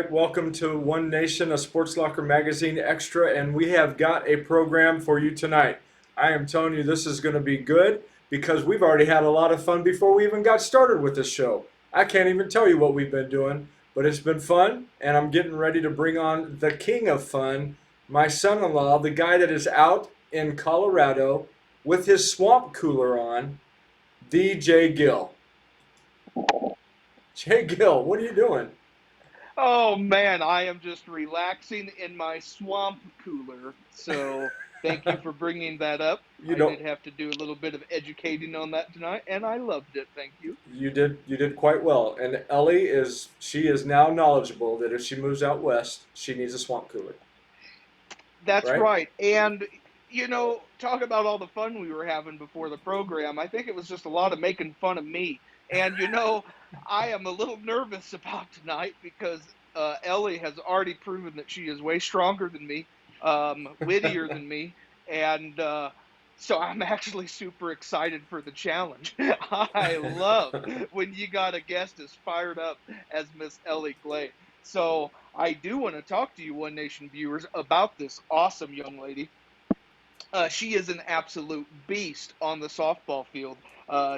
right, welcome to One Nation, a Sports Locker magazine extra, and we have got a program for you tonight. I am telling you, this is going to be good because we've already had a lot of fun before we even got started with this show. I can't even tell you what we've been doing, but it's been fun, and I'm getting ready to bring on the king of fun, my son in law, the guy that is out in Colorado with his swamp cooler on, DJ Gill. Jay Gill, what are you doing? Oh man, I am just relaxing in my swamp cooler. So thank you for bringing that up. You I know, did have to do a little bit of educating on that tonight, and I loved it. Thank you. you did quite well. And Ellie is she is now knowledgeable that if she moves out west, she needs a swamp cooler, That's right? right. And talk about all the fun we were having before the program. I think it was just a lot of making fun of me. And I am a little nervous about tonight because Ellie has already proven that she is way stronger than me, wittier than me, and so I'm actually super excited for the challenge. I love when you got a guest as fired up as Miss Ellie Clay. So I do want to talk to you, One Nation viewers, about this awesome young lady. She is an absolute beast on the softball field.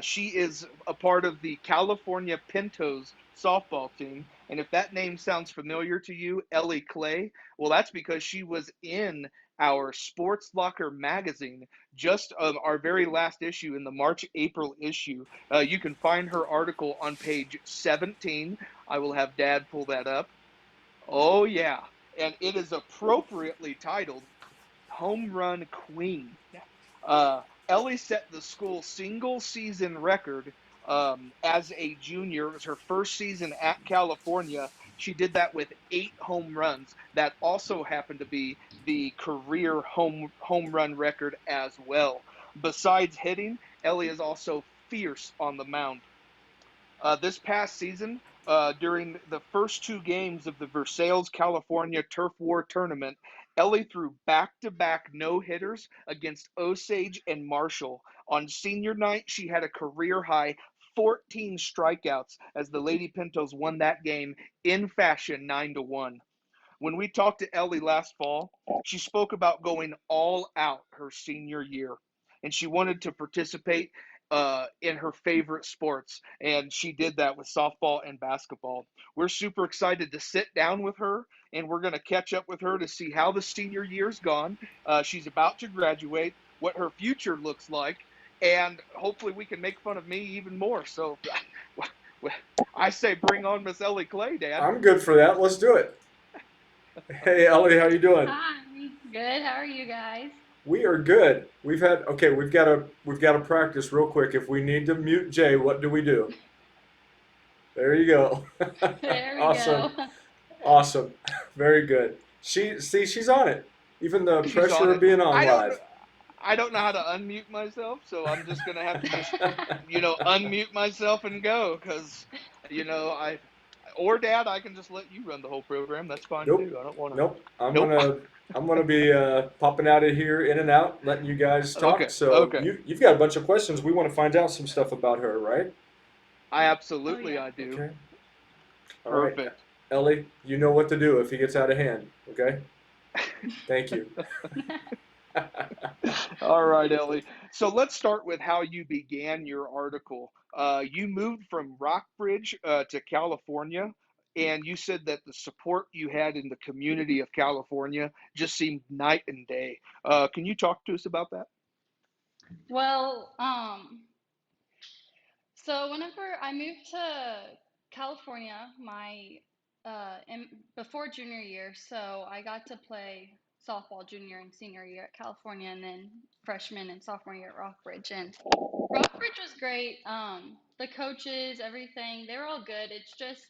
She is a part of the California Pintos softball team. And if that name sounds familiar to you, Ellie Clay, well, that's because she was in our Sports Locker magazine, just our very last issue in the March April issue. You can find her article on page 17. I will have Dad pull that up. Oh, yeah. And it is appropriately titled Home Run Queen. Ellie set the school single season record as a junior. It was her first season at California. She did that with 8 home runs. That also happened to be the career home run record as well. Besides hitting, Ellie is also fierce on the mound. This past season, during the first 2 games of the Versailles, California Turf War tournament, Ellie threw back-to-back no-hitters against Osage and Marshall. On senior night, she had a career-high 14 strikeouts as the Lady Pintos won that game in fashion 9-1. When we talked to Ellie last fall, she spoke about going all out her senior year, and she wanted to participate in her favorite sports, and she did that with softball and basketball. We're super excited to sit down with her, and we're going to catch up with her to see how the senior year's gone. She's about to graduate, what her future looks like, and hopefully we can make fun of me even more. So I say bring on Miss Ellie Clay, Dad. I'm good for that. Let's do it. Hey Ellie, how you doing? Hi. Good. How are you guys? We are good. We've got to practice real quick. If we need to mute Jay, what do we do? There you go. There we Awesome. go. Awesome. Very good. She's on it. Even the She's on pressure of it. being on I don't live. I don't know how to unmute myself, so I'm just gonna have to just unmute myself and go because I or Dad, I can just let you run the whole program. That's fine Nope. too. I don't want to. Nope. I'm Nope. gonna I'm gonna be popping out of here in and out, letting you guys talk. Okay. So Okay. you've got a bunch of questions. We want to find out some stuff about her, right? I Oh absolutely yeah. I do. Okay. All right, Perfect. Ellie, you know what to do if he gets out of hand. Okay. Thank you. All right, Ellie. So let's start with how you began your article. You moved from Rockbridge to California, and you said that the support you had in the community of California just seemed night and day. Can you talk to us about that? Well, so whenever I moved to California, before junior year, so I got to play softball junior and senior year at California, and then freshman and sophomore year at Rockbridge. And Rockbridge was great. The coaches, everything, they were all good. It's just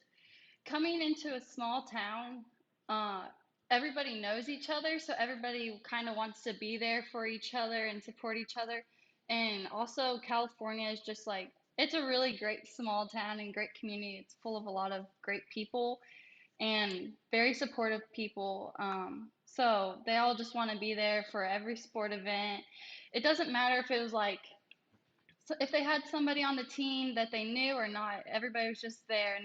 coming into a small town, uh, everybody knows each other, so everybody kind of wants to be there for each other and support each other. And also, California is just like, it's a really great small town and great community. It's full of a lot of great people and very supportive people. So they all just want to be there for every sport event. It doesn't matter if it was like, so if they had somebody on the team that they knew or not, everybody was just there, and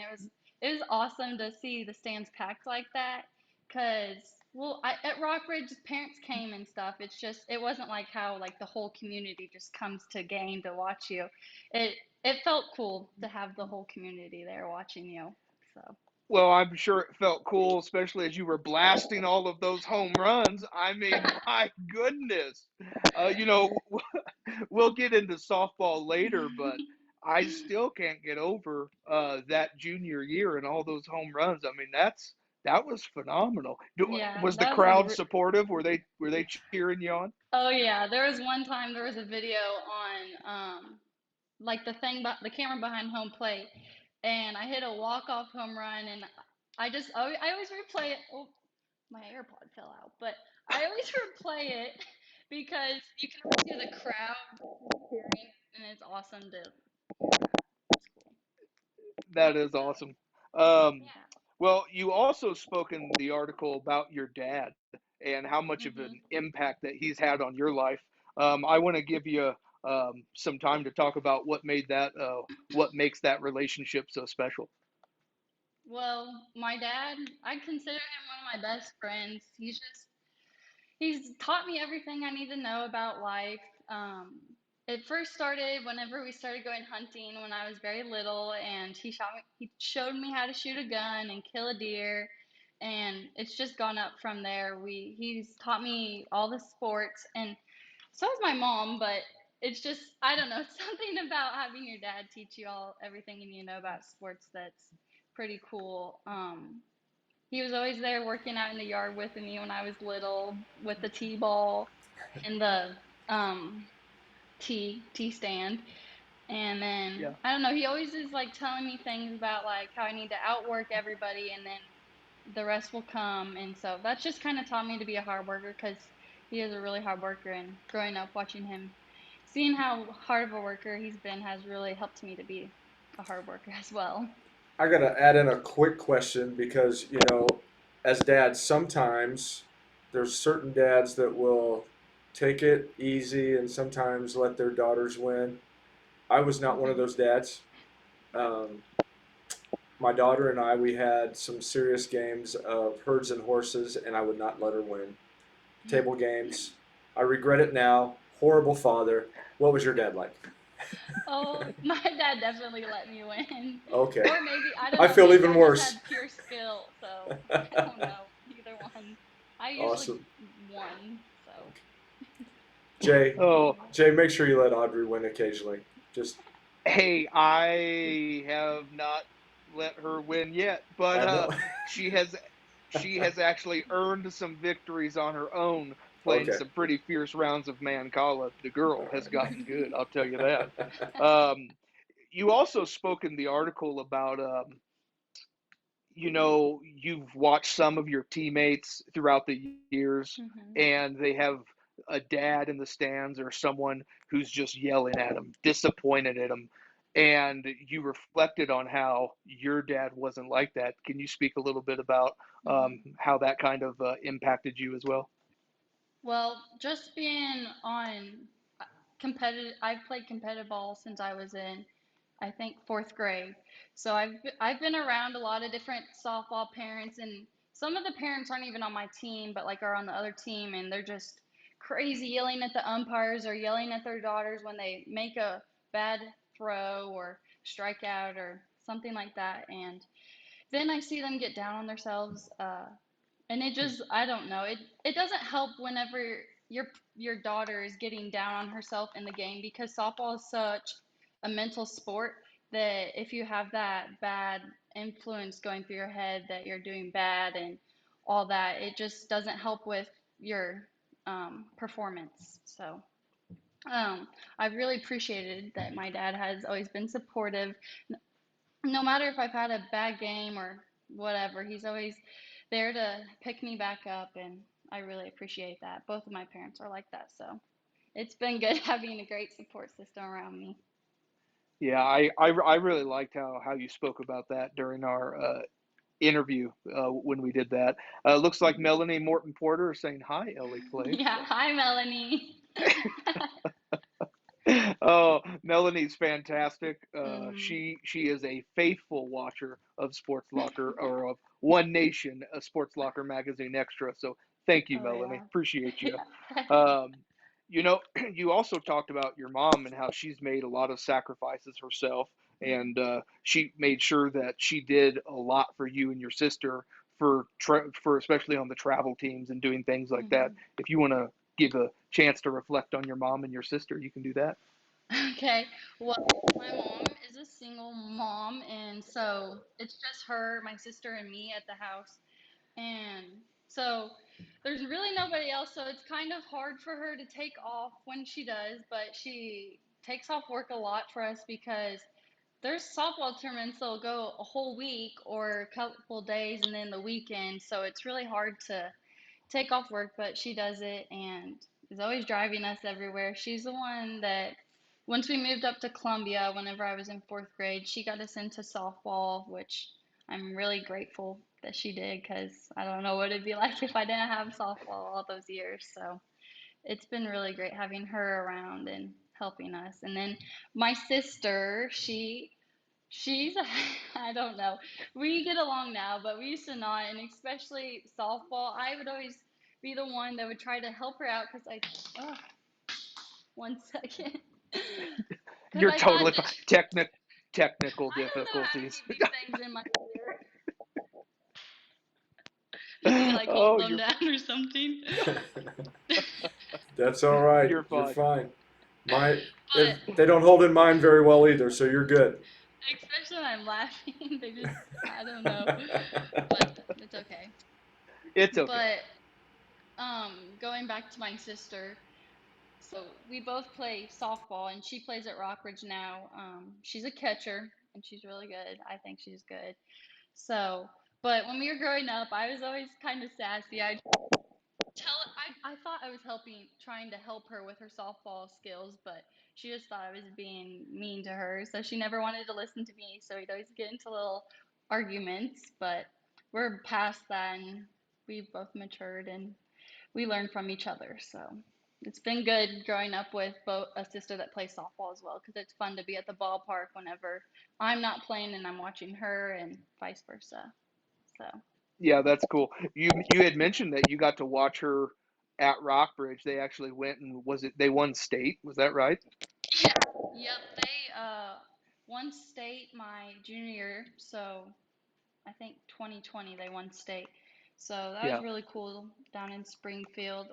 it was awesome to see the stands packed like that. Cause well, at Rockbridge, parents came and stuff. It's just it wasn't like how like the whole community just comes to game to watch you. It it felt cool to have the whole community there watching you. So Well, I'm sure it felt cool, especially as you were blasting all of those home runs. I mean, my goodness. You know, we'll get into softball later, but I still can't get over that junior year and all those home runs. I mean, that was phenomenal. yeah, Was the that was crowd supportive? Were they cheering you on? oh yeah. There was one time there was a video on like the camera behind home plate, and I hit a walk off home run, and I always replay it. Oh, my AirPod fell out, but I always replay it because you can always hear the crowd cheering, and it's awesome to hear that. It's cool. That is So awesome. Um, yeah. well, you also spoke in the article about your dad and how much of Mhm. an impact that he's had on your life. I want to give you some time to talk about what makes that relationship so special. Well, my dad, I consider him one of my best friends. He's taught me everything I need to know about life. It first started whenever we started going hunting when I was very little, and he showed me how to shoot a gun and kill a deer, and it's just gone up from there. He's taught me all the sports, and so has my mom, but it's just I don't know, something about having your dad teach you all everything you need to know about sports that's pretty cool. He was always there working out in the yard with me when I was little with the T-ball and the um T stand. And then Yeah. I don't know, he always is like telling me things about like how I need to outwork everybody and then the rest will come. And so that's just kind of taught me to be a hard worker because he is a really hard worker. And growing up watching him, seeing how hard of a worker he's been has really helped me to be a hard worker as well. I gotta add in a quick question because as dads, sometimes there's certain dads that will take it easy and sometimes let their daughters win. I was not one of Hmm. those dads. Um, my daughter and I, we had some serious games of herds and horses, and I would not let her win. Table games. I regret it now. Horrible father. What was your dad like? Oh, my dad definitely let me win. Okay. Or maybe, I don't I know, feel maybe even I just worse. had pure skill, so I don't know. Either one. I usually Awesome. won, so. Okay. Jay, Oh, Jay, make sure you let Audrey win occasionally. Just, hey, I have not let her win yet, but I know. she has she has actually earned some victories on her own, playing Okay. some pretty fierce rounds of Mancala. The girl All has right. gotten good, I'll tell you that. Um, you also spoke in the article about you've watched some of your teammates throughout the years, Hmm. and they have a dad in the stands or someone who's just yelling at them, disappointed at them. And you reflected on how your dad wasn't like that. Can you speak a little bit about Hmm. how that kind of impacted you as well? Well, just being on competitive, I've played competitive ball since I was in, I think, fourth grade. So I've been around a lot of different softball parents, and some of the parents aren't even on my team, but like are on the other team, and they're just crazy yelling at the umpires or yelling at their daughters when they make a bad throw or strike out or something like that. And then I see them get down on themselves, and it just I don't know. It doesn't help whenever your daughter is getting down on herself in the game because softball is such a mental sport that if you have that bad influence going through your head that you're doing bad and all that, it just doesn't help with your performance. So I've really appreciated that my dad has always been supportive no matter if I've had a bad game or whatever, he's always there to pick me back up, and I really appreciate that. Both of my parents are like that, so it's been good having a great support system around me. Yeah, I really liked how you spoke about that during our interview when we did that. Looks like Mhm. Melanie Morton Porter is saying hi, Ellie Clay. Yeah, So hi, Melanie. Oh, Melanie's fantastic. Hmm. She is a faithful watcher of Sports Locker or of One Nation, a Sports Locker magazine extra. So thank you, Oh Melanie. yeah. Appreciate you. Yeah. Um, you know, you also talked about your mom and how she's made a lot of sacrifices herself, Mm. and she made sure that she did a lot for you and your sister for especially on the travel teams and doing things like that. Mhm. If you want to give a chance to reflect on your mom and your sister, you can do that. Okay. Well, my mom is a single mom, and so it's just her, my sister, and me at the house. And so there's really nobody else, so it's kind of hard for her to take off when she does, but she takes off work a lot for us because there's softball tournaments that'll go a whole week or a couple days and then the weekend, so it's really hard to take off work, but she does it and is always driving us everywhere. She's the one that, once we moved up to Columbia, whenever I was in fourth grade, she got us into softball, which I'm really grateful that she did because I don't know what it'd be like if I didn't have softball all those years. So it's been really great having her around and helping us. And then my sister, she's I don't know. We get along now, but we used to not, and especially softball. I would always be the one that would try to help her out because oh, 1 second, because You're I thought totally that fine. Technical I don't know how to difficulties. keep these things in my ear. You need to like hold Oh, them down or something. That's all right. you're You're fine. fine. My if But they don't hold in mine very well either, so you're good. especially when I'm laughing, they just I don't know, but it's okay. It's okay. But going back to my sister, so we both play softball, and she plays at Rockridge now. She's a catcher, and she's really good. I think she's good. So, but when we were growing up, I was always kind of sassy. I thought I was trying to help her with her softball skills, but she just thought I was being mean to her. So she never wanted to listen to me. So we'd always get into little arguments, but we're past that, and we've both matured and we learn from each other. So it's been good growing up with both a sister that plays softball as well because it's fun to be at the ballpark whenever I'm not playing and I'm watching her and vice versa. So Yeah, that's cool. You had mentioned that you got to watch her at Rockbridge. They actually went and was it they won state? Was that right? yeah, yep, they won state my junior year, so I think 2020 they won state. So that was Yeah. really cool down in Springfield.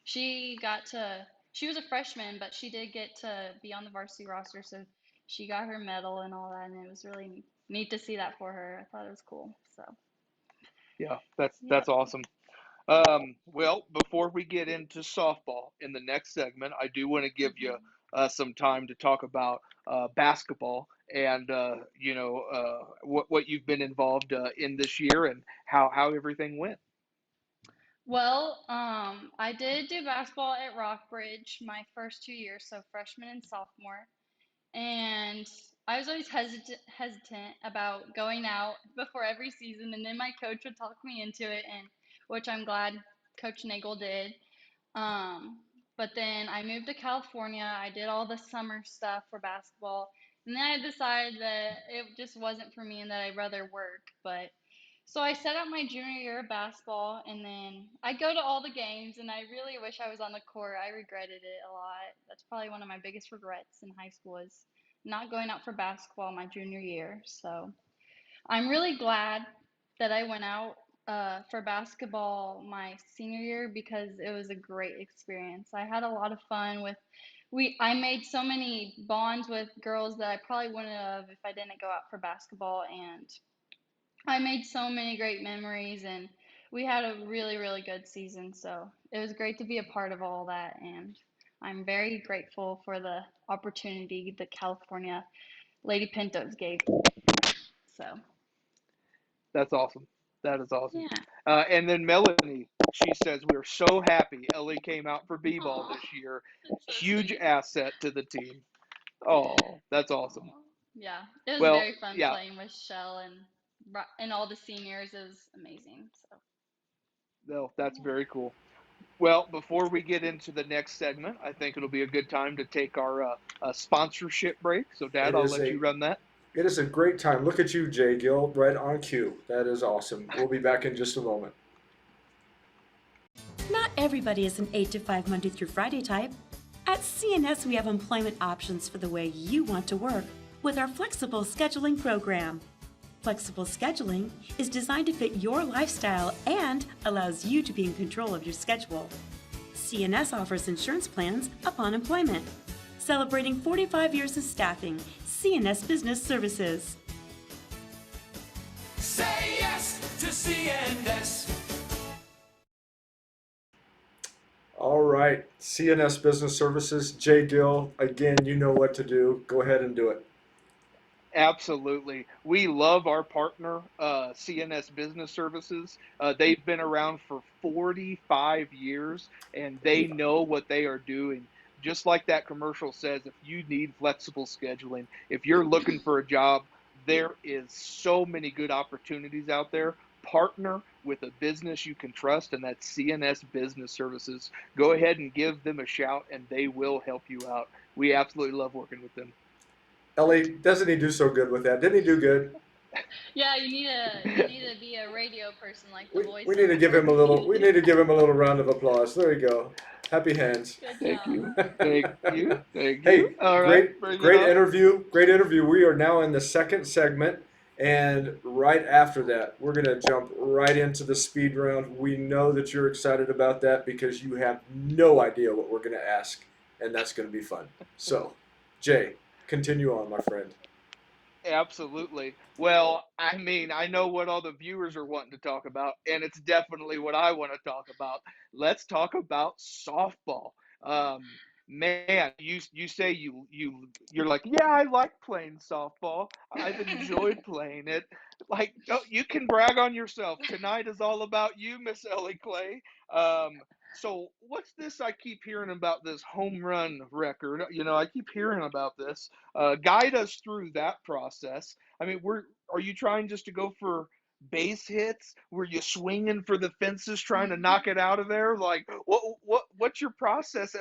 She got to, she was a freshman, but she did get to be on the varsity roster. So she got her medal and all that. And it was really neat to see that for her. I thought it was cool. So, Yeah, that's yep. awesome. Well, before we get into softball in the next segment, I do want to give you Hmm. some time to talk about basketball and what you've been involved in this year and how everything went. Well, I did do basketball at Rockbridge my first 2 years, so freshman and sophomore. And I was always hesitant about going out before every season, and then my coach would talk me into it, and which I'm glad Coach Nagel did. Um, but then I moved to California. I did all the summer stuff for basketball, and then I decided that it just wasn't for me and that I'd rather work. But so I set out my junior year of basketball, and then I go to all the games, and I really wish I was on the court. I regretted it a lot. That's probably one of my biggest regrets in high school is not going out for basketball my junior year. So I'm really glad that I went out for basketball my senior year because it was a great experience. I had a lot of fun with I made so many bonds with girls that I probably wouldn't have if I didn't go out for basketball, and I made so many great memories, and we had a really, really good season. So it was great to be a part of all that, and I'm very grateful for the opportunity that California Lady Pintos gave. So That's awesome. That is awesome. yeah. And then Melanie, she says we're so happy Ellie came out for b-ball Aw, this year. that's so Huge sweet. asset to the team. Oh, that's awesome. Aw. Yeah, it was Well, very fun yeah, playing with Shell and all the seniors. It was amazing. So no, that's yeah. very cool. Well, before we get into the next segment, I think it'll be a good time to take our sponsorship break. So, Dad, It I'll is let a you run that. it is a great time. Look at you, Jay Gill, right on cue. That is awesome. We'll be back in just a moment. Not everybody is an 8 to 5 Monday through Friday type. At CNS, we have employment options for the way you want to work with our flexible scheduling program. Flexible scheduling is designed to fit your lifestyle and allows you to be in control of your schedule. CNS offers insurance plans upon employment. Celebrating 45 years of staffing, CNS Business Services. Say yes to CNS. All right, CNS Business Services, Jay Gill. Again, you know what to do. Go ahead and do it. Absolutely. We love our partner, CNS Business Services. They've been around for 45 years and they know what they are doing. Just like that commercial says, if you need flexible scheduling, if you're looking for a job, there is so many good opportunities out there. Partner with a business you can trust, and that's CNS Business Services. Go ahead and give them a shout, and they will help you out. We absolutely love working with them. Ellie, doesn't he do so good with that? Didn't he do good? Yeah, you need to be a radio person like the We need to give voiceover. him a little. We need to give him a little round of applause. There you go. Happy hands. Good Thank job. you. Thank you. Thank you. Hey, All right, great, bring it great on. interview. Great interview. We are now in the second segment, and right after that, we're gonna jump right into the speed round. We know that you're excited about that because you have no idea what we're gonna ask, and that's gonna be fun. So, Jay, continue on, my friend. Absolutely. Well, I mean, I know what all the viewers are wanting to talk about, and it's definitely what I want to talk about. Let's talk about softball. Man, you say you're like, yeah, I like playing softball. I've enjoyed playing it. Like, oh, you can brag on yourself. Tonight is all about you, Miss Ellie Clay. So what's this I keep hearing about this home run record? I keep hearing about this. Guide us through that process. I mean, are you trying just to go for base hits? Were you swinging for the fences trying to knock it out of there? Like, what's your process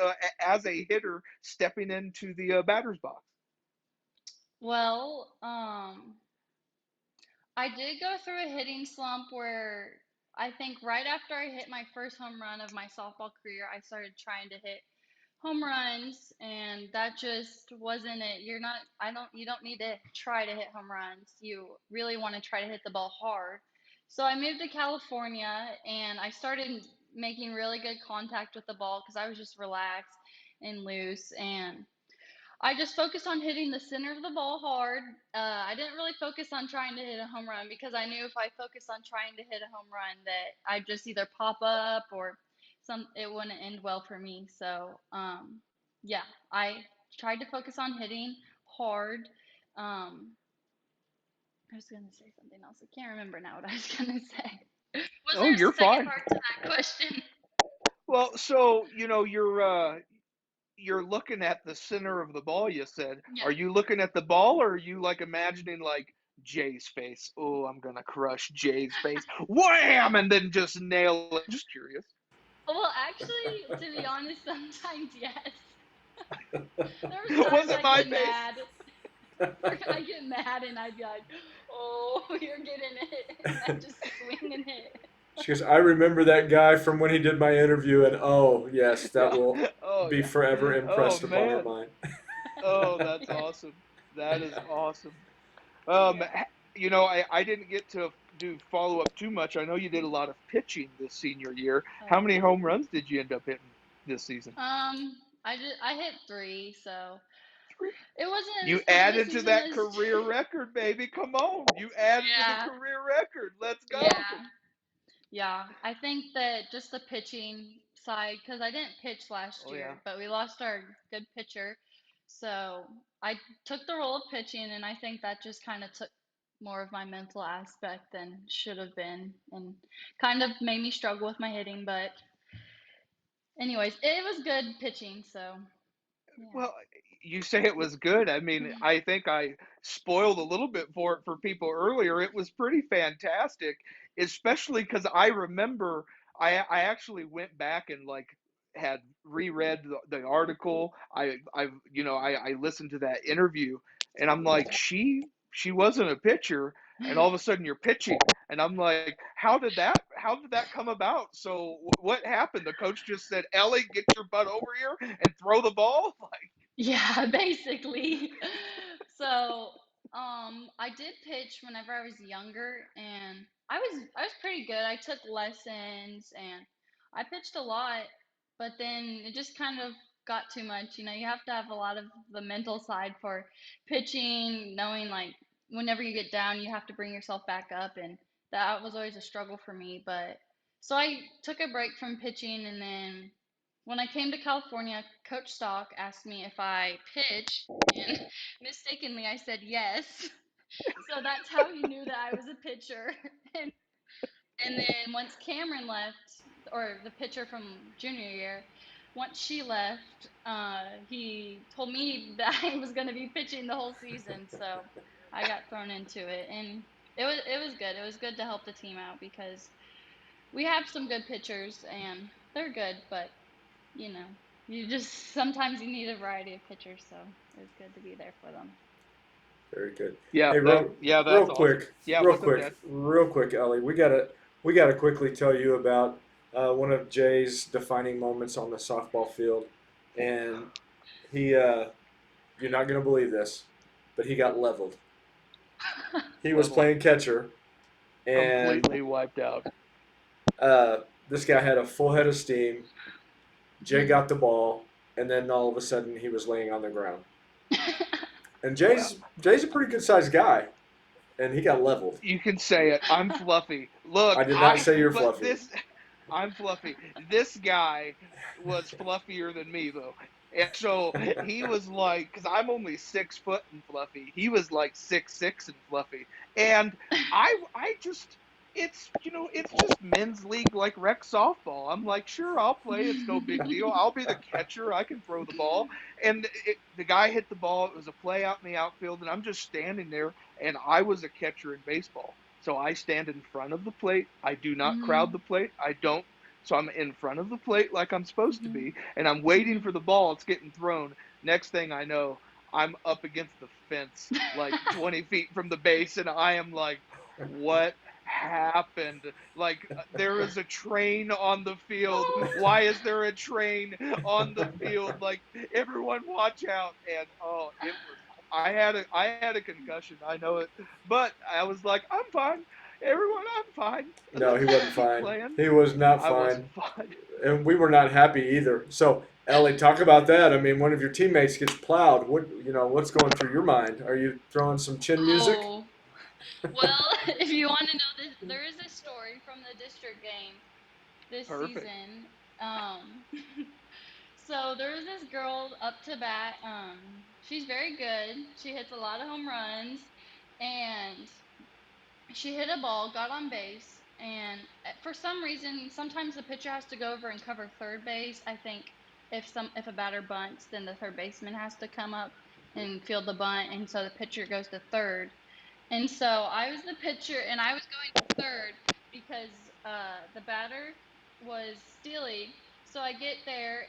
as a hitter stepping into the batter's box? Well, I did go through a hitting slump where I think right after I hit my first home run of my softball career, I started trying to hit home runs, and that just wasn't it. You don't need to try to hit home runs. You really want to try to hit the ball hard. So I moved to California and I started making really good contact with the ball because I was just relaxed and loose, and I just focused on hitting the center of the ball hard. I didn't really focus on trying to hit a home run because I knew if I focused on trying to hit a home run that I'd just either pop up or it wouldn't end well for me. So yeah, I tried to focus on hitting hard. Um, I was gonna say something else. I can't remember now what I was gonna say. Was Oh, there you're a second fine. part to that question? Well, so you're looking at the center of the ball, you said. Yeah. Are you looking at the ball or are you like imagining like Jay's face? Oh, I'm gonna crush Jay's face. Wham! And then just nail it. Just curious. Well, actually, to be honest, sometimes yes. There was Was times it I'd my get face? mad. I get mad and I'd be like, "Oh, you're getting it," and I just swing and hit. She goes, I remember that guy from when he did my interview, and oh, yes, that Yeah. will Oh be yeah. forever Oh impressed upon our man. mind. Oh, that's awesome. That is awesome. Um, Yeah. I didn't get to do follow up too much. I know you did a lot of pitching this senior year. Oh How many yeah. home runs did you end up hitting this season? I hit three, so Three. it wasn't You as good of a added to season that as. career record, baby. Come on. You added to the Yeah. career record. Let's go. Yeah. Yeah, I think that just the pitching side, because I didn't pitch last Oh yeah. year, but we lost our good pitcher. So I took the role of pitching, and I think that just kind of took more of my mental aspect than should have been, and kind of made me struggle with my hitting. But, anyways, it was good pitching, so yeah. Well, you say it was good. I mean, I think I spoiled a little bit for it for people earlier. It was pretty fantastic, especially because I remember. I actually went back and like had reread the article. I listened to that interview, and I'm like, she wasn't a pitcher, and all of a sudden you're pitching, and I'm like, how did that come about? So what happened? The coach just said, Ellie, get your butt over here and throw the ball. Like, Yeah, basically. So, I did pitch whenever I was younger, and I was pretty good. I took lessons and I pitched a lot, but then it just kind of got too much. You have to have a lot of the mental side for pitching, knowing like whenever you get down, you have to bring yourself back up, and that was always a struggle for me. But so I took a break from pitching, and then when I came to California, Coach Stock asked me if I pitched, and mistakenly I said yes. So that's how he knew that I was a pitcher. And and then once Cameron left, or the pitcher from junior year, once she left, he told me that I was going to be pitching the whole season. So I got thrown into it, and it was good. It was good to help the team out because we have some good pitchers and they're good, but you know, you just sometimes you need a variety of pitchers, so it was good to be there for them. Very good. yeah, Hey, real that's awesome. quick, Yeah, real what's up, quick, Dad? real quick, Ellie. We gotta quickly tell you about one of Jay's defining moments on the softball field, and he. You're not gonna believe this, but he got leveled. He was Leveled, playing catcher, and completely wiped out. uh, this guy had a full head of steam. Jay Mhm. got the ball, and then all of a sudden he was laying on the ground. And Well, Jay's a pretty good sized guy, and he got leveled. you can say it. I'm fluffy. Look, I did not say you're but fluffy. this, I'm fluffy. This guy was fluffier than me though. And so he was like, because I'm only 6 foot and fluffy. He was like 6'6" and fluffy. And I just, it's just men's league like rec softball. I'm like, sure, I'll play. It's no big deal. I'll be the catcher. I can throw the ball. And the guy hit the ball. It was a play out in the outfield, and I'm just standing there. And I was a catcher in baseball. So I stand in front of the plate. I do not crowd Mhm. the plate. I don't. So I'm in front of the plate like I'm supposed to Mhm. be, and I'm waiting Mhm. for the ball. It's getting thrown. Next thing I know, I'm up against the fence, like 20 feet from the base, and I am like, what happened? Like, there is a train on the field. Why is there a train on the field? Like, everyone watch out. And oh, it was, I had a concussion. I know it. But I was like, I'm fine. Everyone, I'm fine. No, he Let's wasn't keep fine. playing. He was not I wasn't fine, fine. and we were not happy either. So, Ellie, talk about that. I mean, one of your teammates gets plowed. What's going through your mind? Are you throwing some chin music? Oh, well, if you want to know this, there is a story from the district game this Perfect. season. Um, so there was this girl up to bat. She's very good. She hits a lot of home runs, and she hit a ball, got on base, and for some reason, sometimes the pitcher has to go over and cover third base. I think if a batter bunts, then the third baseman has to come up and field the bunt, and so the pitcher goes to third. And so I was the pitcher, and I was going to third because the batter was stealing. So I get there,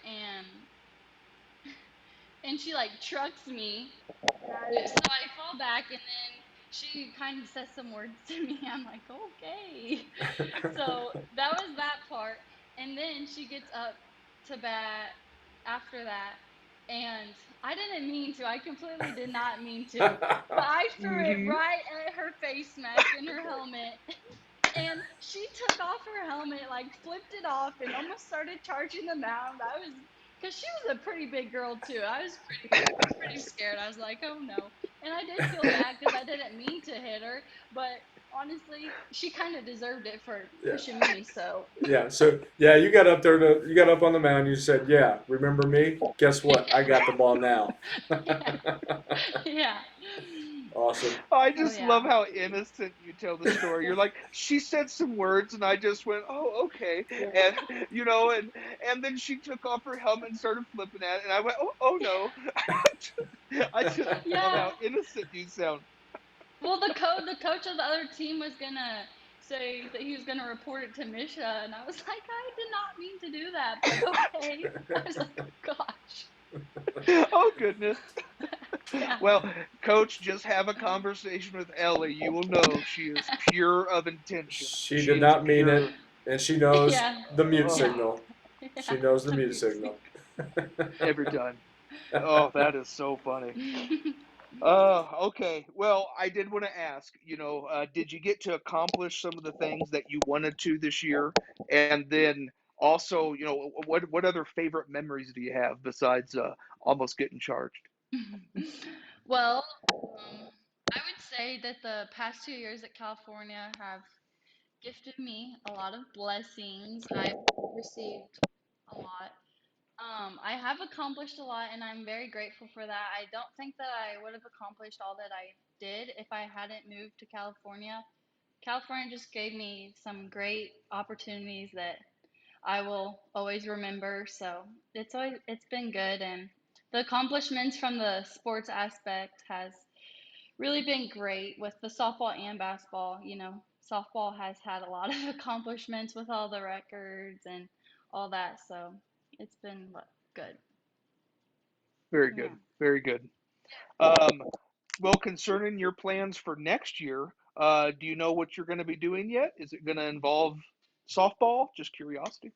and she like trucks me. So I fall back, and then she kind of says some words to me. I'm like, okay. So that was that part. And then she gets up to bat after that. And I didn't mean to. I completely did not mean to. But I threw it Hmm. right at her face mask and her helmet. And she took off her helmet, like flipped it off, and almost started charging the mound. Cause she was a pretty big girl too. I was pretty scared. I was like, oh no. And I did feel bad because I didn't mean to hit her, but honestly, she kind of deserved it for Yeah. pushing me. So Yeah. So yeah, you got up there. You got up on the mound. You said, "Yeah, remember me? Guess what? I got the ball now." yeah, yeah. Awesome. I Oh just love yeah. how innocent you tell the story. You're like, she said some words, and I just went, oh, okay, and and then she took off her helmet and started flipping at it, and I went, oh no. I just love Yeah. how innocent you sound. Well, the coach of the other team was gonna say that he was going to report it to Misha, and I was like, I did not mean to do that, but okay. I was like, oh gosh. Oh goodness. Yeah. Well, Coach, just have a conversation with Ellie. You will know she is pure of intention. She She did is not mean pure. it, and she knows Yeah. the mute Oh, Yeah. signal. She Yeah. knows the the mute music signal. every time. Oh, that is so funny. Okay. Well, I did want to ask, did you get to accomplish some of the things that you wanted to this year? And then also, what other favorite memories do you have besides almost getting charged? Well, I would say that the past 2 years at California have gifted me a lot of blessings. I've received a lot. I have accomplished a lot, and I'm very grateful for that. I don't think that I would have accomplished all that I did if I hadn't moved to California. California just gave me some great opportunities that I will always remember. So it's been good, and the accomplishments from the sports aspect has really been great with the softball and basketball. Softball has had a lot of accomplishments with all the records and all that, so it's been good. Very good. Yeah. Very good. Um, well, concerning your plans for next year, do you know what you're going to be doing yet? Is it going to involve softball? Just curiosity.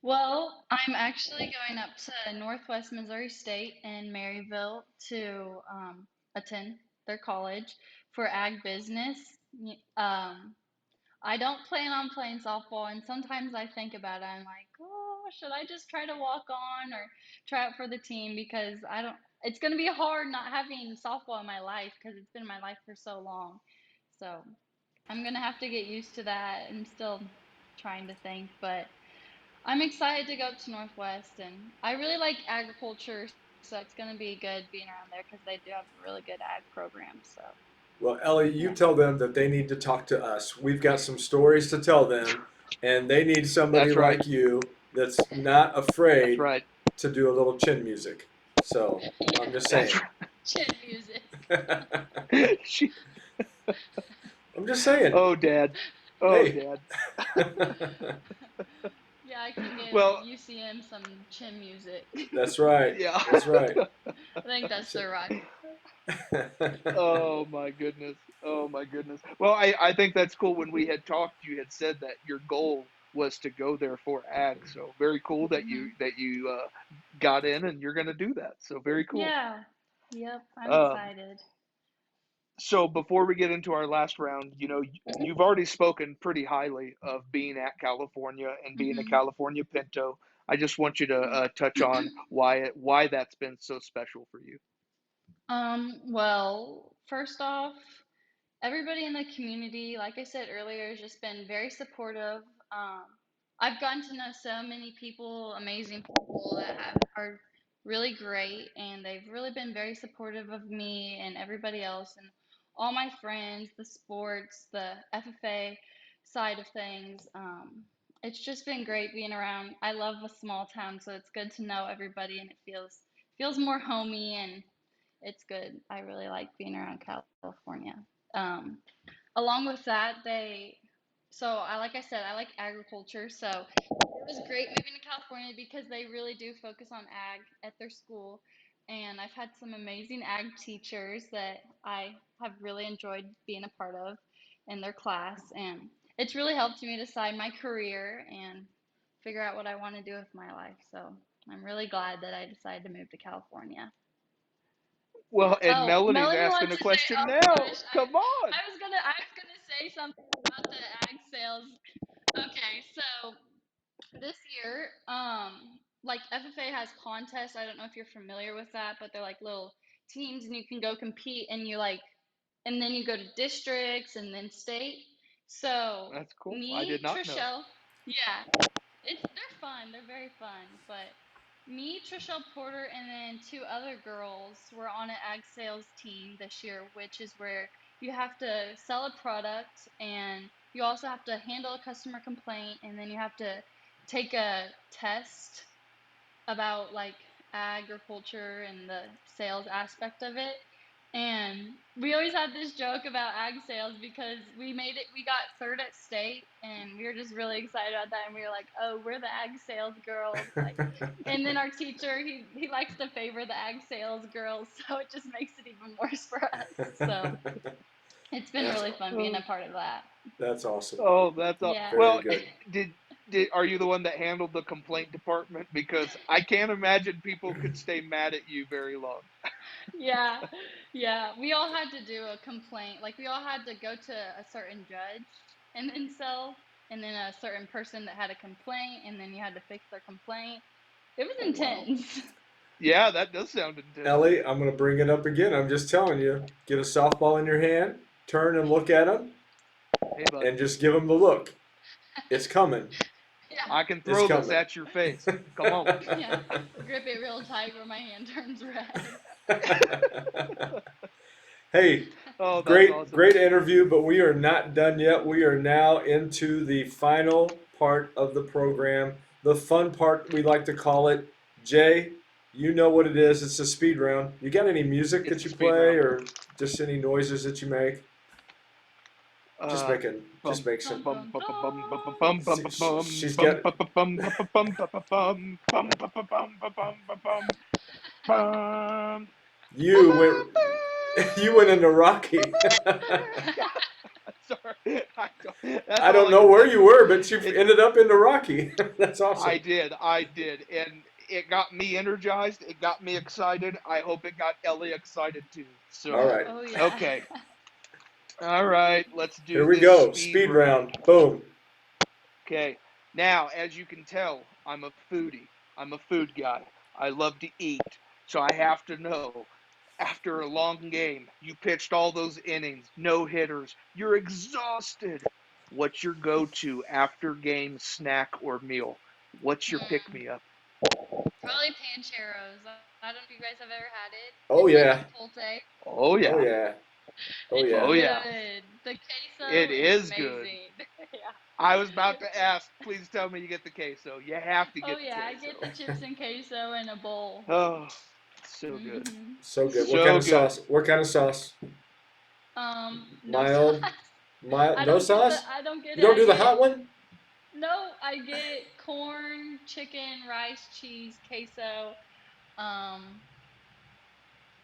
Well, I'm actually going up to Northwest Missouri State in Maryville to attend their college for ag business. Um, I don't plan on playing softball, and sometimes I think about it. I'm like, oh, should I just try to walk on or try out for the team? Because I don't. It's going to be hard not having softball in my life because it's been in my life for so long. So I'm going to have to get used to that. I'm still trying to think, but I'm excited to go to Northwest, and I really like agriculture, so it's going to be good being around there because they do have a really good ag program. So Well, Ellie, you yeah. tell them that they need to talk to us. We've got some stories to tell them, and they need somebody That's right. like you that's not That's afraid right. to do a little chin music. So I'm just That's saying. right. Chin music. She, I'm just saying. oh, Dad. Oh, Hey. Dad. Yeah, I can give Well, UCM some chin music. That's right. yeah. That's right. I think that's So, the right. Oh my goodness. Oh my goodness. Well, I think that's cool. When we had talked, you had said that your goal was to go there for ag. So very cool that Hmm. you got in and you're going to do that. So very cool. Yeah. Yep. I'm Um, excited. so before we get into our last round, Hmm. you've already spoken pretty highly of being at California and being a Hmm. California Pinto. I just want you to touch on why that's been so special for you. Well, first off, everybody in the community, like I said earlier, has just been very supportive. Um, I've gotten to know so many people, amazing people that are really great, and they've really been very supportive of me and everybody else, and all my friends, the sports, the FFA side of things. It's just been great being around. I love a small town, so it's good to know everybody, and it feels more homey, and it's good. I really like being around California. Um, Along with that, like I said, I like agriculture. So it was great moving to California because they really do focus on ag at their school. And I've had some amazing ag teachers that I have really enjoyed being a part of in their class. And it's really helped me decide my career and figure out what I want to do with my life. So I'm really glad that I decided to move to California. Well, and Oh, Melody's Melanie asking wants a to say, question oh now. gosh, Come on. I was gonna say something about the ag sales. Okay, so this year, like FFA has contests. I don't know if you're familiar with that, but they're like little teams, and you can go compete, and and then you go to districts and then state. So That's cool. I did me, not know. Trishelle, yeah, they're fun. They're very fun. But me, Trishelle Porter, and then two other girls were on an ag sales team this year, which is where you have to sell a product and you also have to handle a customer complaint, and then you have to take a test about like agriculture and the sales aspect of it. And we always had this joke about ag sales because we got third at state, and we were just really excited about that. And we were like, oh, we're the ag sales girls. Like, and then our teacher, he likes to favor the ag sales girls, so it just makes it even worse for us. So it's been That's really fun being a part of that. that's awesome. Oh, that's all. Yeah. Very Well, good. are you the one that handled the complaint department? Because I can't imagine people could stay mad at you very long. Yeah, yeah. We all had to do a complaint. Like we all had to go to a certain judge and then sell, and then a certain person that had a complaint, and then you had to fix their complaint. It was Oh wow. intense. Yeah, that does sound intense. Ellie, I'm going to bring it up again. I'm just telling you. Get a softball in your hand, turn and look at them, Hey, bud, and just give them the look. It's coming. Yeah, I can It's throw this coming. at your face. Come on. yeah. Grip it real tight where my hand turns red. Hey, Oh, that's great, awesome. great interview, but we are not done yet. We are now into the final part of the program, the fun part, we like to call it. Jay, you know what it is. It's a speed round. You got any music It's that the you speed play round. or just any noises that you make? Just Uh, making, just bum make Dun some. bum dun bum bum bum dun. bum bum She's bum got. bum bum bum bum bum bum bum bum bum bum bum bum. You went, you went into Rocky. Sorry, that's I all don't I know can where think you of. were, but you It, ended up into Rocky. That's awesome. I did, and it got me energized. It got me excited. I hope it got Ellie excited too. All So, right, Oh yeah. okay, all right, let's here do we this go. speed Speed round. round. Boom. Okay. Now, as you can tell, I'm a foodie. I'm a food guy. I love to eat. So I have to know, after a long game, you pitched all those innings, no hitters, you're exhausted. What's your go to after game snack or meal? What's your pick Mm, me up? probably pancheros. I don't know if you guys have ever had it. Oh It's like yeah. chipotle. Oh, Oh yeah. yeah. Oh It's yeah. Oh, yeah. good. The queso It is is good. amazing. Yeah. I was about to ask, please tell me you get the queso. You have to Oh get the yeah, I get queso. the chips and queso in a bowl. Oh, so good. Mhm. So good. What kind So of good. sauce? What kind of sauce? No Mild. sauce. Mild. No sauce. I don't get You it. don't I do the get hot one. no. I get corn, chicken, rice, cheese, queso. Um,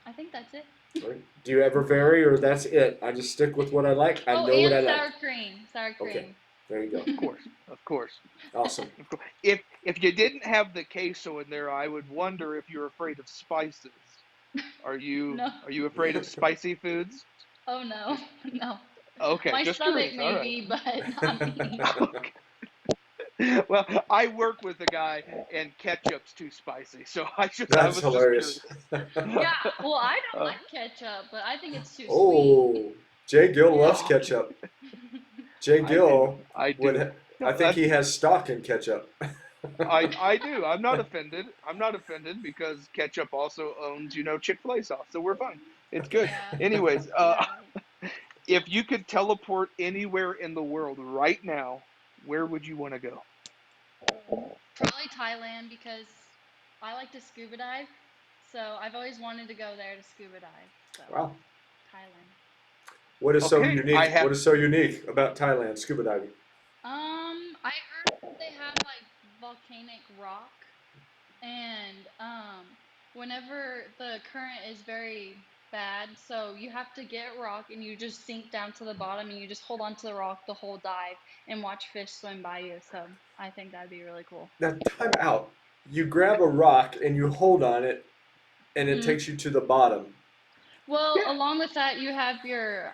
I think that's it. Or do you ever vary, or that's it? I just stick with what I like. I Oh, know what and I sour like. cream. Sour Okay. cream. There you go. Of course. Of course. Awesome. Of course. If you didn't have the queso in there, I would wonder if you're afraid of spices. No. Are you afraid of spicy foods? Oh no. No. Okay, My just stomach curious. All right. maybe, but not me. Okay. Well, I work with a guy and ketchup's too spicy, so I That's was just hilarious. curious. Yeah. Well, I don't Uh, like ketchup, but I think it's too sweet. Oh, Jay Gill loves Yeah. okay, ketchup. Jay I do. Gill I would. do. I No, think that's he has stock in ketchup. I do. I'm not offended. I'm not offended because ketchup also owns, Chick-fil-A sauce, so we're fine. It's good. Yeah. Anyways, You're right. if you could teleport anywhere in the world right now, where would you want to go? Probably Thailand because I like to scuba dive. So I've always wanted to go there to scuba dive. So Wow. Thailand. What is so Okay, I unique? have. What is so unique about Thailand scuba diving? I heard they have like volcanic rock, and whenever the current is very bad, so you have to get rock and you just sink down to the bottom and you just hold on to the rock the whole dive and watch fish swim by you. So I think that'd be really cool. Now, time out. You grab a rock and you hold on it, and it Mm. takes you to the bottom. Well, Yeah. along with that, you have your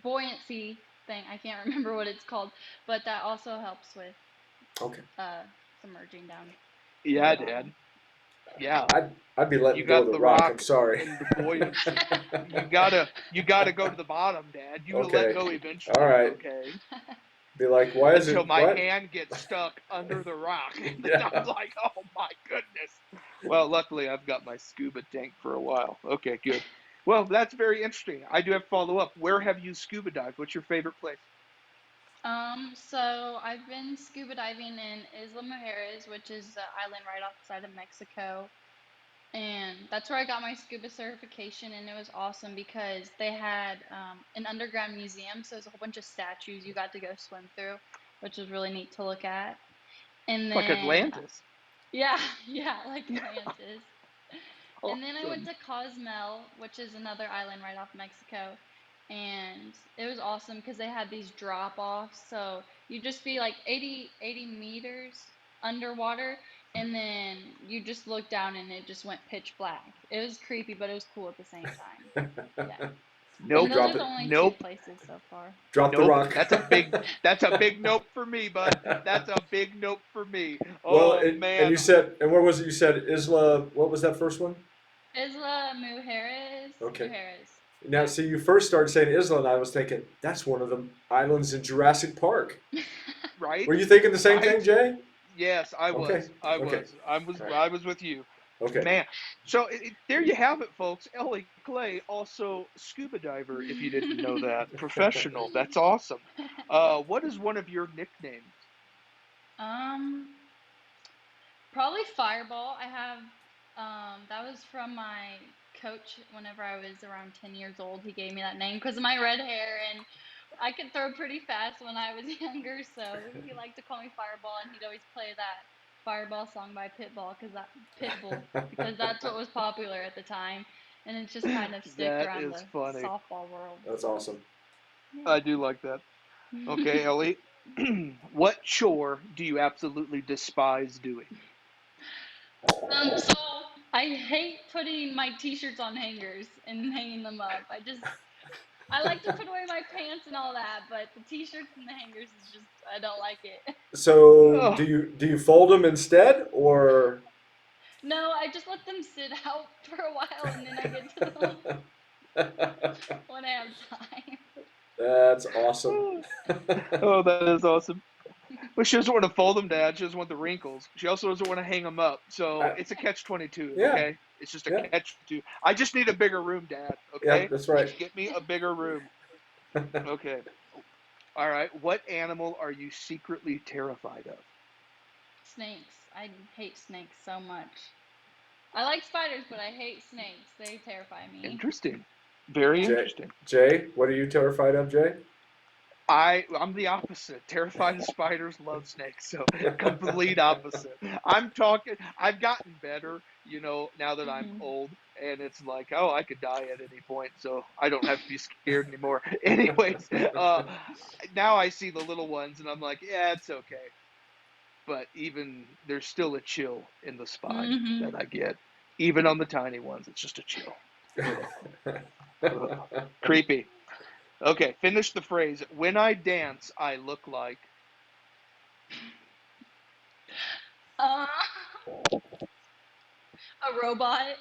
buoyancy thing. I can't remember what it's called, but that also helps with Okay. uh, submerging down to the Yeah, bottom. Dad. Yeah. I'd be You letting go of got the the rock. I'm rock sorry. and the buoyancy. You gotta go to the bottom, Dad. You will let Okay. go All eventually, right. okay? Be like, why is Until it my what? hand gets stuck under the rock. And then I'm Yeah. like, oh my goodness. Well, luckily I've got my scuba tank for a while. Okay, good. Well, that's very interesting. I do have follow up. Where have you scuba dived? What's your favorite place? So I've been scuba diving in Isla Mujeres, which is the island right outside of Mexico. and that's where I got my scuba certification, and it was awesome because they had an underground museum, so there's a whole bunch of statues you got to go swim through, which was really neat to look at. And It's like then, Atlantis. yeah, yeah, like Atlantis. And then I went Awesome. to Cozumel, which is another island right off Mexico. And it was awesome because they had these drop offs. So you just be like 80 meters underwater, and then you just look down and it just went pitch black. It was creepy, but it was cool at the same time. Yeah. You And Nope. those drop are the it. only two Nope. places so far. Drop the Nope. rock. That's a big nope for me, bud. That's a big nope for me. Well, Oh and you man. said, and where was it? You said Isla. What was that first one? Isla Mujeres. Okay. Mujeres. Now, see, you first started saying Isla, and I was thinking that's one of the islands in Jurassic Park. Right? Were you thinking the same thing, Right? Jay? Yes, I Okay. was. I Okay. was. I was. All right. I was with you. Okay. Man. So there you have it, folks. Ellie Clay, also scuba diver. If you didn't know that, professional. That's awesome. What is one of your nicknames? um, Probably Fireball. I have that was from my coach whenever I was around 10 years old. He gave me that name because of my red hair, and I could throw pretty fast when I was younger, so he liked to call me Fireball, and he'd always play that Fireball song by Pitbull because that's what was popular at the time, and it's just kind of stick That around is the funny. softball world. That's awesome. I do like that. Okay, Yeah. Ellie. What chore do you absolutely despise doing? So I hate putting my t-shirts on hangers and hanging them up. I like to put away my pants and all that, but the t-shirts and the hangers is just I don't like it. So, Oh, do you fold them instead, or? No, I just let them sit out for a while and then I get to them when I have time. That's awesome. oh, that is awesome. But she doesn't want to fold them, Dad. She doesn't want the wrinkles. She also doesn't want to hang them up. So I- it's a catch 22. yeah, Okay, it's just a yeah, catch 22. I just need a bigger room, Dad. yeah. Okay, That's right. just get me a bigger room. Okay. All right. What animal are you secretly terrified of? Snakes. I hate snakes so much. I like spiders, but I hate snakes. They terrify me. Interesting. Very Yeah. Jay, interesting. Jay, what are you terrified of, Jay? I'm the opposite. Terrified of spiders, love snakes. So complete opposite. I'm talking. I've gotten better, now that I'm Mhm. old, and it's like, oh, I could die at any point, so I don't have to be scared anymore. Anyways, now I see the little ones, and I'm like, yeah, it's okay. But even there's still a chill in the spine Mhm. that I get, even on the tiny ones. It's just a chill. Ugh, ugh. Creepy. Okay, finish the phrase. When I dance, I look like. Uh, a robot.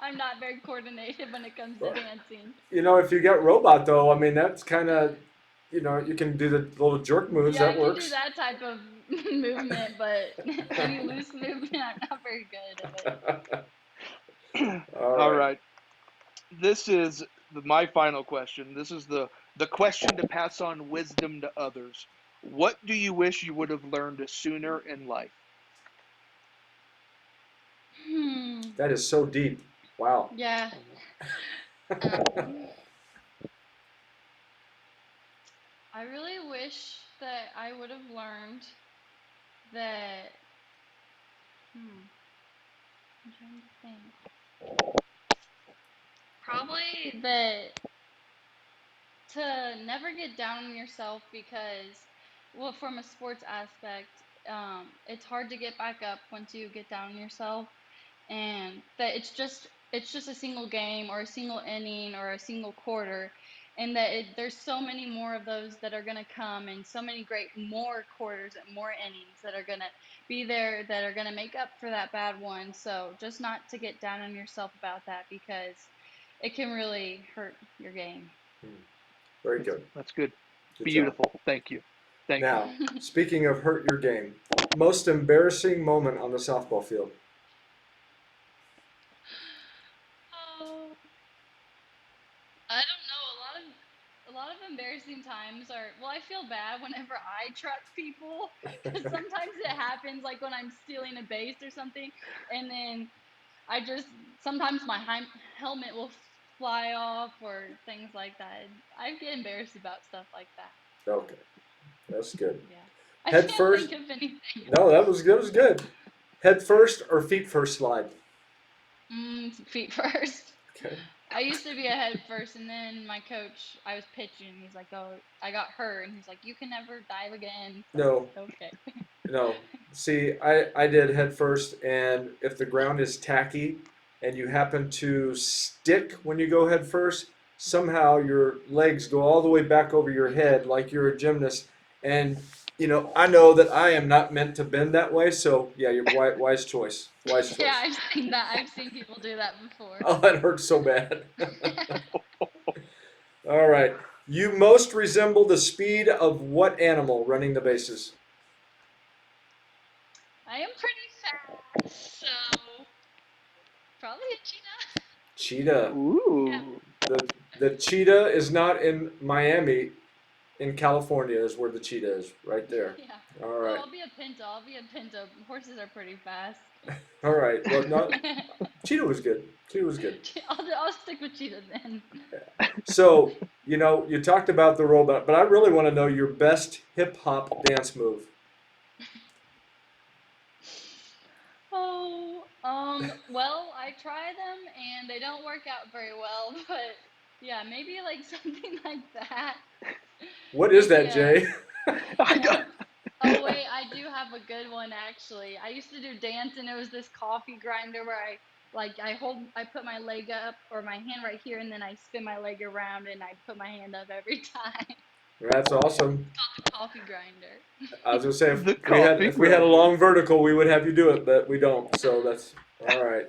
I'm not very coordinated when it comes to Well, dancing. if you get robot though, I mean that's kind of, you can do the little jerk moves. Yeah, I That can do works. that type of movement, but any loose movement, I'm not very good at it. All All right. right. This is my final question. This is the question to pass on wisdom to others. What do you wish you would have learned sooner in life? Hmm. That is so deep. Wow. Yeah. Um, I really wish that I would have learned that. Hmm. I'm trying to think. Probably that to never get down on yourself because, well, from a sports aspect, it's hard to get back up once you get down on yourself, and that it's just a single game or a single inning or a single quarter, and that there's so many more of those that are gonna come, and so many great more quarters and more innings that are gonna be there that are gonna make up for that bad one. So just not to get down on yourself about that because it can really hurt your game. Very good. That's good. Good job. Beautiful. Thank you. Thank you. Now, speaking of hurt your game, most embarrassing moment on the softball field. Oh, I don't know. A lot of embarrassing times are, well, I feel bad whenever I truck people because sometimes it happens like when I'm stealing a base or something, and then I just sometimes my helmet will fly off or things like that. I get embarrassed about stuff like that. Okay, that's good. Yeah. I Head can't first. think of anything. No, that was good. That was good. Head first or feet first slide? Feet first. Okay. I used to be a head first, and then my coach, I was pitching, and he's like, "Oh, I got hurt," and he's like, "You can never dive again." So I was No, like, "Okay." no. See, I did head first, and if the ground is tacky and you happen to stick when you go head first, somehow your legs go all the way back over your head like you're a gymnast. And, I know that I am not meant to bend that way, so yeah, you're wise choice. Wise Yeah, choice. I've seen that. I've seen people do that before. Oh, that hurts so bad. All right. You most resemble the speed of what animal running the bases? I am pretty fast, so probably a cheetah. Cheetah. Yeah, Ooh. The cheetah is not in Miami. In California is where the cheetah is, right there. yeah. All Oh, right. I'll be a pinto. I'll be a pinto. Horses are pretty fast. All right. Well, not cheetah was good. Cheetah was good. I'll stick with cheetah then. So, you talked about the robot, but I really want to know your best hip hop dance move. Oh, well, I try them and they don't work out very well, but yeah, maybe like something like that. What is Maybe that, Jay? I don't. oh wait, I do have a good one actually. I used to do dance and it was this coffee grinder where I put my leg up or my hand right here and then I spin my leg around and I put my hand up every time. That's awesome. Called the coffee grinder. I was gonna say The if we had coffee if we had a grinder. long vertical, we would have you do it, but we don't. So that's all right.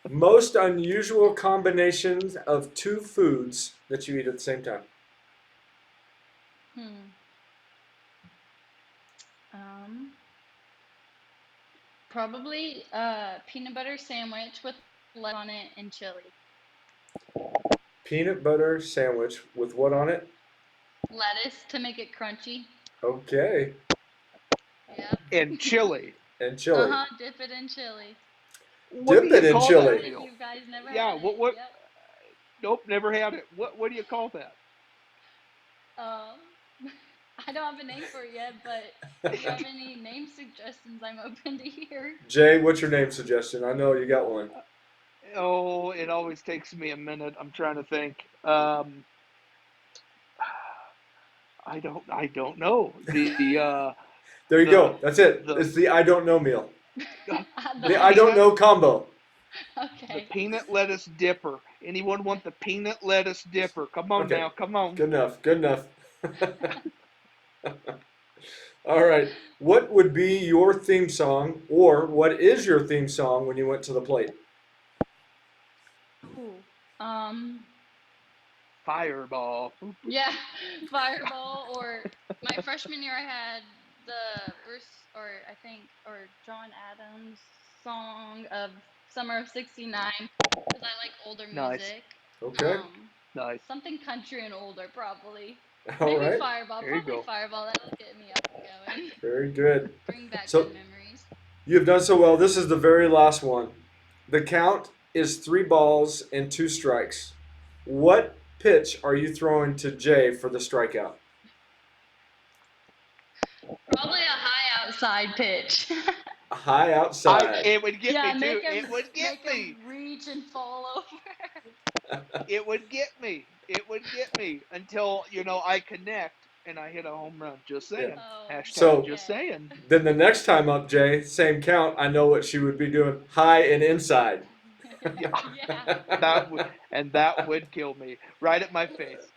Most unusual combinations of two foods that you eat at the same time. Hmm. Um, Probably peanut butter sandwich with lettuce on it and chili. Peanut butter sandwich with what on it? Lettuce to make it crunchy. Okay. Yep. And chili. And chili. Dip it in chili. What do Dip you it in Never call had that chili. it. meal? You guys never Yeah. had What? it. What? Yep. Nope. Never had it. What? Do you call that? Um, I don't have a name for it yet, but if you have any name suggestions, I'm open to hear. Jay, what's your name suggestion? I know you got one. Oh, it always takes me a minute. I'm trying to think. I don't know. There you The go. That's it. the It's the I don't know meal. The The the I don't peanut peanut. know combo. the Okay. peanut lettuce dipper. Anyone want the peanut lettuce dipper? Come on Okay. now, come on. Good enough. Good enough. All right. What would be your theme song, or what is your theme song when you went to the plate? Ooh. Um. Fireball. Yeah, Fireball or my freshman year I had the Bruce or I think or John Adams song of Summer of '69 because I like older Nice, music. Okay. Um, nice. Something country and older probably. All Maybe right. Fireball, There you probably go. Fireball. That'll get me up and going. Very good. Bring back good So memories. you have done so well. This is the very last one. The count is 3 balls and 2 strikes. What pitch are you throwing to Jay for the strikeout? Probably a high outside pitch. A high I outside. it would get Yeah, me too. It would get make me. him reach and fall over. It would get me. It would get me until I connect and I hit a home run. Just Yeah. saying. Oh, Hashtag So just okay. saying. then the next time up, Jay, same count. I know what she would be doing. High and inside. Yeah, Yeah. that would kill me right at my face.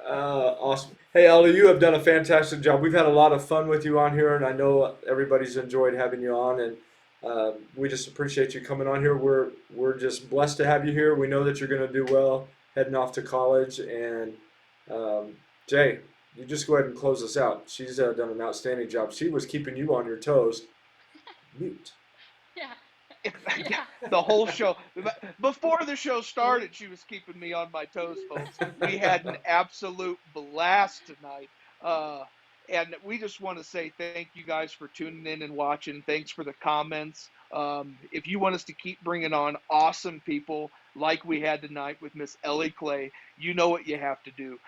Awesome. Hey, Ellie, you have done a fantastic job. We've had a lot of fun with you on here, and I know everybody's enjoyed having you on. And we just appreciate you coming on here. We're just blessed to have you here. We know that you're going to do well heading off to college. And um, Jay, you just go ahead and close us out. She's done an outstanding job. She was keeping you on your toes. Mute. Yeah. Yeah, Yeah. the whole show. Before the show started, she was keeping me on my toes, folks. We had an absolute blast tonight. Uh, And we just want to say thank you guys for tuning in and watching. Thanks for the comments. If you want us to keep bringing on awesome people like we had tonight with Miss Ellie Clay, you know what you have to do.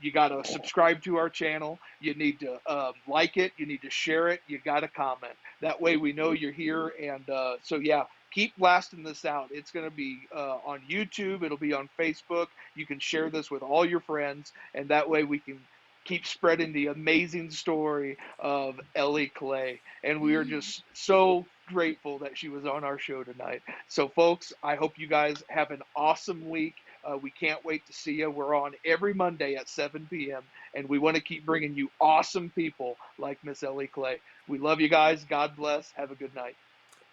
You got to subscribe to our channel. You need to like it. You need to share it. You got to comment. That way we know you're here. And so, yeah, keep blasting this out. It's going to be on YouTube. It'll be on Facebook. You can share this with all your friends. And that way we can keep spreading the amazing story of Ellie Clay. And we are just so grateful that she was on our show tonight. So, folks, I hope you guys have an awesome week. We can't wait to see you. We're on every Monday at 7 p.m. And we want to keep bringing you awesome people like Miss Ellie Clay. We love you guys. God bless. Have a good night.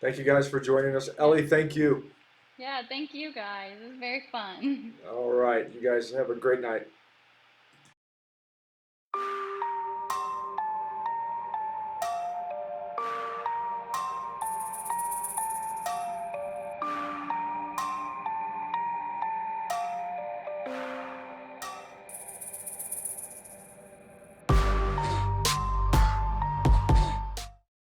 Thank you guys for joining us. Ellie, thank you. Yeah, thank you guys. It was very fun. All right. You guys have a great night.